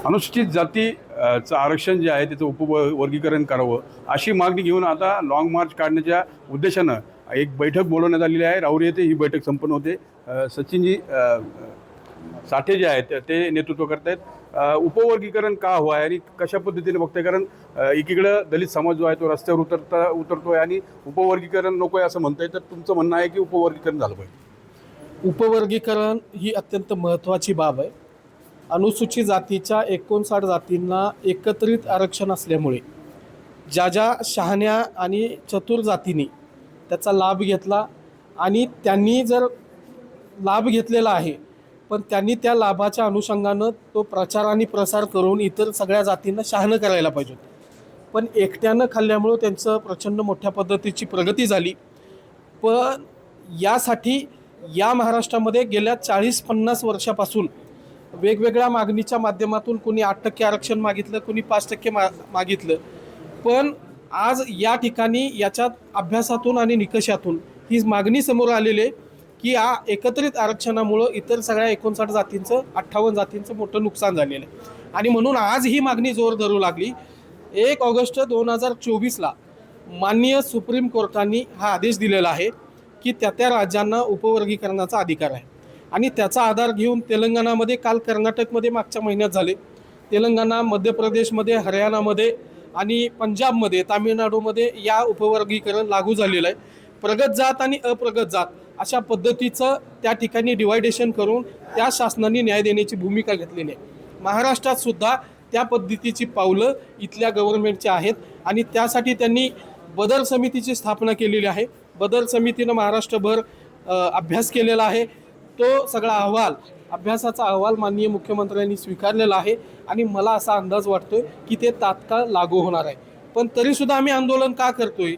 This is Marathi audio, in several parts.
अनुसूचित जाती चं आरक्षण जे आहे त्याचं उपवर्गीकरण करावं अशी मागणी घेऊन आता लाँग मार्च काढण्याच्या उद्देशानं एक बैठक बोलवण्यात आलेली आहे. राहुरी येथे ही बैठक संपन्न होते. सचिनजी साठे जे आहेत ते नेतृत्व करत आहेत. उपवर्गीकरण का हवं आहे आणि कशा पद्धतीने बघताय? कारण एकीकडं दलित समाज जो आहे तो रस्त्यावर उतरतोय आणि उपवर्गीकरण नको आहे असं म्हणताय, तर तुमचं म्हणणं आहे की उपवर्गीकरण झालं पाहिजे? उपवर्गीकरण ही अत्यंत महत्त्वाची बाब आहे. अनुसूचित जातीच्या 59 जातींना एकत्रित आरक्षण असल्यामुळे ज्या ज्या शहाण्या आणि चतुर जातींनी त्याचा लाभ घेतला आणि त्यांनी जर लाभ घेतलेला आहे, पण त्यांनी त्या लाभाच्या अनुषंगानं तो प्रचार आणि प्रसार करून इतर सगळ्या जातींना शहाणं करायला पाहिजे होतं. पण एकट्यानं खाल्ल्यामुळं त्यांचं प्रचंड मोठ्या पद्धतीची प्रगती झाली. पण यासाठी या महाराष्ट्रामध्ये गेल्या 40-50 वर्षापासून वेगवेगळ्या मागणीच्या माध्यमातून कोणी 8% आरक्षण मागितलं, कोणी 5% मागितलं. पण आज या ठिकाणी याच्यात अभ्यासातून आणि निकषातून ही मागणी समोर आलेली आहे की या एकत्रित आरक्षणामुळं इतर सगळ्या 59 जातींचं 58 जातींचं मोठं नुकसान झालेलं आहे. आणि म्हणून आज ही मागणी जोर धरू लागली. 1 ऑगस्ट 2024ला माननीय सुप्रीम कोर्टाने हा आदेश दिलेला आहे की त्या राज्यांना उपवर्गीकरणाचा अधिकार आहे. आणि त्याचा आधार घेऊन तेलंगणामध्ये, काल कर्नाटकमध्ये मागच्या महिन्यात झाले, तेलंगणा, मध्य प्रदेशमध्ये, हरियाणामध्ये आणि पंजाबमध्ये, तामिळनाडूमध्ये या उपवर्गीकरण लागू झालेलं आहे. प्रगत जात आणि अप्रगत जात अशा पद्धतीचं त्या ठिकाणी डिवायडेशन करून त्या शासनाने न्याय देण्याची भूमिका घेतलेली आहे. महाराष्ट्रात सुद्धा त्या पद्धतीची पावलं इथल्या गव्हर्नमेंटची आहेत आणि त्यासाठी त्यांनी बदल समितीची स्थापना केलेली आहे. बदल समितीनं महाराष्ट्रभर अभ्यास केलेला आहे. तो सगळा अभ्यासाचा अहवाल माननीय मुख्यमंत्र्यांनी स्वीकारलेला आहे आणि मला असा अंदाज वाटतोय की ते तात्काळ लागू होणार आहे. पण तरीसुद्धा आम्ही आंदोलन का करतोय?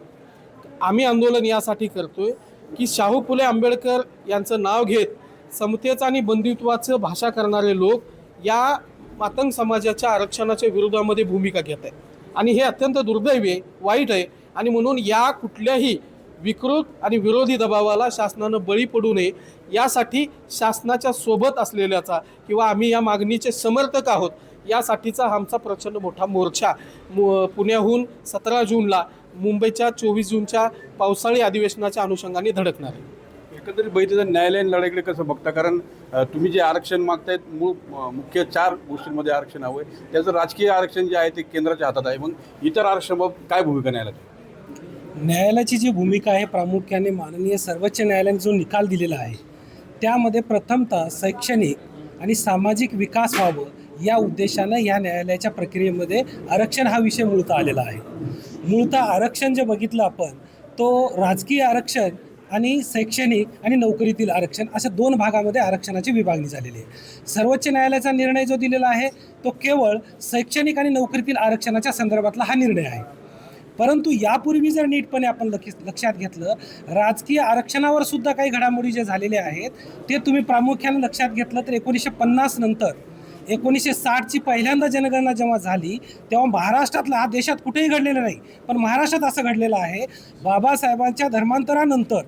आम्ही आंदोलन यासाठी करतोय की शाहू फुले आंबेडकर यांचं नाव घेत समतेचं आणि बंधुत्वाचं भाषा करणारे लोक या मातंग समाजाच्या आरक्षणाच्या विरोधामध्ये भूमिका घेत आहेत आणि हे अत्यंत दुर्दैवी आहे, वाईट आहे. आणि म्हणून या कुठल्याही विकृत आणि विरोधी दबावाला शासनानं बळी पडू नये यासाठी शासनाच्या सोबत असलेल्याचा किंवा आम्ही या मागणीचे समर्थक आहोत यासाठीचा आमचा प्रचंड मोठा मोर्चा पुण्याहून 17 जूनला मुंबईच्या 24 जूनच्या पावसाळी अधिवेशनाच्या अनुषंगाने धडकणार आहे. एकंदरीत बघितलं न्यायालयीन लढाईकडे कसं बघता? कारण तुम्ही जे आरक्षण मागतायत मुख्य 4 गोष्टींमध्ये आरक्षण हवं आहे. त्याचं राजकीय आरक्षण जे आहे ते केंद्राच्या हातात आहे. मग इतर आरक्षणाबाबत काय भूमिका न्यायालयाची जी भूमिका आहे, प्रामुख्याने माननीय सर्वोच्च न्यायालयाने जो निकाल दिलेला आहे त्यामध्ये प्रथमतः शैक्षणिक आणि सामाजिक विकास व्हावं या उद्देशानं या न्यायालयाच्या प्रक्रियेमध्ये आरक्षण हा विषय मूळतः आलेला आहे. मूळतः आरक्षण जे बघितलं आपण तो राजकीय आरक्षण आणि शैक्षणिक आणि नोकरीतील आरक्षण अशा 2 भागामध्ये आरक्षणाची विभागणी झालेली आहे. सर्वोच्च न्यायालयाचा निर्णय जो दिलेला आहे तो केवळ शैक्षणिक आणि नोकरीतील आरक्षणाच्या संदर्भातला हा निर्णय आहे. परंतु यापूर्वी जर नीटपणे आपण लक्षात घेतलं, राजकीय आरक्षणावर सुद्धा काही घडामोडी जे झालेले आहेत ते तुम्ही प्रामुख्याने लक्षात घेतलं तर 1950 नंतर 1960ची पहिल्यांदा जनगणना जेव्हा झाली तेव्हा महाराष्ट्रातला, हा देशात कुठेही घडलेलं नाही पण महाराष्ट्रात असं घडलेलं आहे, बाबासाहेबांच्या धर्मांतरानंतर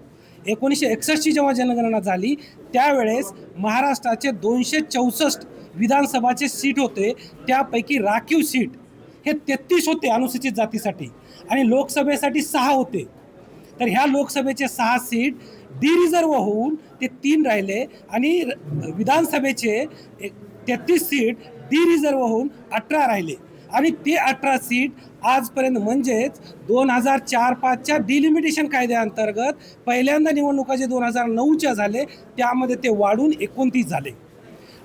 1961ची जेव्हा जनगणना झाली त्यावेळेस महाराष्ट्राचे 264 विधानसभाचे सीट होते, त्यापैकी राखीव सीट हे 33 होते अनुसूचित जातीसाठी आणि लोकसभेसाठी 6 होते. तर ह्या लोकसभेचे 6 सीट डिरिझर्व होऊन ते 3 राहिले आणि विधानसभेचे 33 सीट डिरिझर्व होऊन 18 राहिले आणि ते 18 सीट आजपर्यंत म्हणजेच 2004-05च्या डिलिमिटेशन कायद्याअंतर्गत पहिल्यांदा निवडणुका जे 2009च्या झाले त्यामध्ये ते वाढून 29 झाले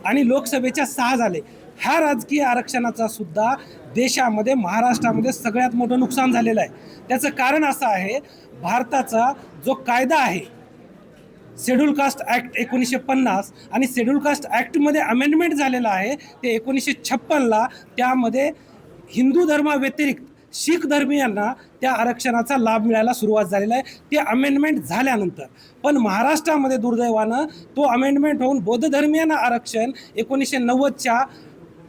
आणि लोकसभेच्या 6 झाले. ह्या राजकीय आरक्षणाचा सुद्धा देशामध्ये, महाराष्ट्रामध्ये सगळ्यात मोठं नुकसान झालेलं आहे. त्याचं कारण असं आहे, भारताचा जो कायदा आहे शेड्यूल कास्ट ॲक्ट 1950 आणि शेड्यूल कास्ट ॲक्टमध्ये अमेंडमेंट झालेलं आहे ते 1956ला, त्यामध्ये हिंदू धर्माव्यतिरिक्त शीख धर्मीयांना त्या आरक्षणाचा लाभ मिळायला सुरुवात झालेला आहे ते अमेंडमेंट झाल्यानंतर. पण महाराष्ट्रामध्ये दुर्दैवानं तो अमेंडमेंट होऊन बौद्ध धर्मीयांना आरक्षण 1990च्या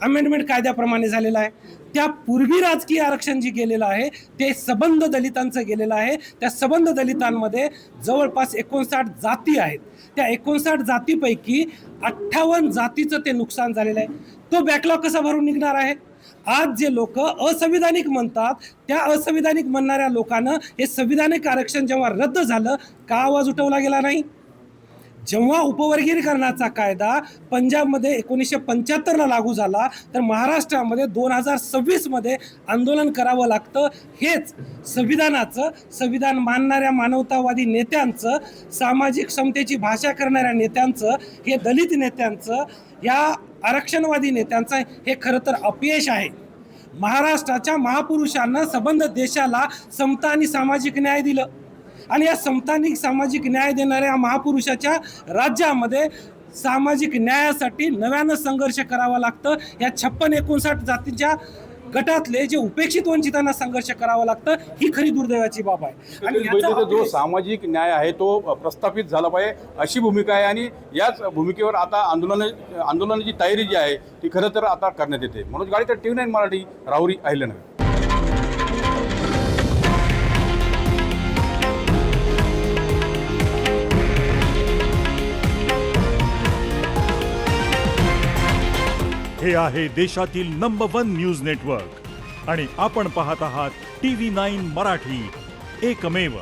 अमेंडमेंट कायद्याप्रमाणे झालेलं आहे. त्यापूर्वी राजकीय आरक्षण जे गेलेलं आहे ते सबंध दलितांचं गेलेलं आहे. त्या सबंध दलितांमध्ये जवळपास 59 जाती आहेत. त्या 59 जातीपैकी 58 जातीचं ते नुकसान झालेलं आहे. तो बॅकलॉग कसा भरून निघणार आहे? आज जे लोक असंविधानिक म्हणतात, त्या असंविधानिक म्हणणाऱ्या लोकांना हे संविधानिक आरक्षण जेव्हा रद्द झालं, का आवाज उठवला गेला नाही? जेव्हा उपवर्गीकरणाचा कायदा पंजाबमध्ये 1975ला लागू झाला, तर महाराष्ट्रामध्ये 2026मध्ये आंदोलन करावं लागतं. हेच संविधान मानणाऱ्या मानवतावादी नेत्यांचं, सामाजिक समतेची भाषा करणाऱ्या नेत्यांचं, हे दलित नेत्यांचं, या आरक्षणवादी नेत्यांचं हे खरं तर अपयश आहे. महाराष्ट्राच्या महापुरुषांना संबंध देशाला समता आणि सामाजिक न्याय दिलं, आणि या समता आणि सामाजिक न्याय देणाऱ्या महापुरुषाच्या राज्यामध्ये सामाजिक न्यायासाठी नव्यानं संघर्ष करावा लागतं. या 56-59 जातीच्या गटातले जे उपेक्षित वंचितांना संघर्ष करावा लागतं, ही खरी दुर्दैवाची बाब आहे. आणि याचा जो अपयश- सामाजिक न्याय आहे तो प्रस्थापित झाला पाहिजे अशी भूमिका आहे, आणि याच भूमिकेवर आता आंदोलनाची तयारी जी आहे ती खरं तर आता करण्यात येते. मनोज गाडे, तर TV9 मराठी, राहुरी, अहिल्यानगर. हे आहे देशातील नंबर 1 न्यूज नेटवर्क आणि आपण पाहत आहात TV9 मराठी, एकमेव.